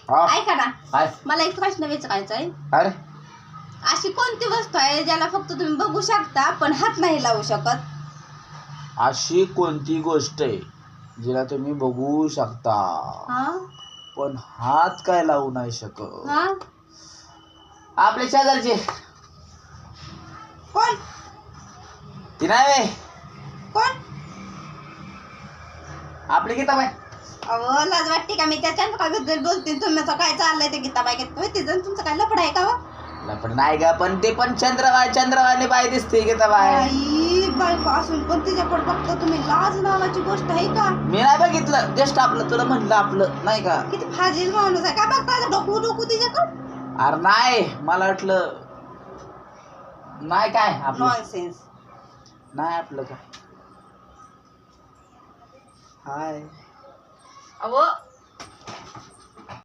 ऐका ना, काय मला एक प्रश्न विचारायचा आहे. अरे अशी कोणती वस्तू आहे ज्याला फक्त तुम्ही बघू शकता पण हात नाही लावू शकत? अशी कोणती गोष्ट आहे जिला तुम्ही बघू शकता हा पण हात काय लावू नाही शकत? हा आपले शेजारचे कोण ती नाही कोण? आपली गीताबाई. अहो लाज वाटते का? मी त्या चंद्रकाबद्दल बोलते, तुमचं काय चाललंय ते गीताबाई तिचं तुमचं काय लफड आहे का हो? पण नाही का, पण ते पण चंद्रवाणी बाई दिसते गीताबाई. आई बायको असून पण तिच्याकडे बघता तुम्ही, लाज नावाची गोष्ट आहे का? मी नाही बघितलं, जस्ट आपलं तुला म्हणलं आपलं नाही का. किती फाजील माणूस आहे का? बघता डोकू तिच्याकडं. अरे नाही, मला वाटलं नाही काय आपलं नॉनसेन्स. नाही आपलं काय. हाय अहो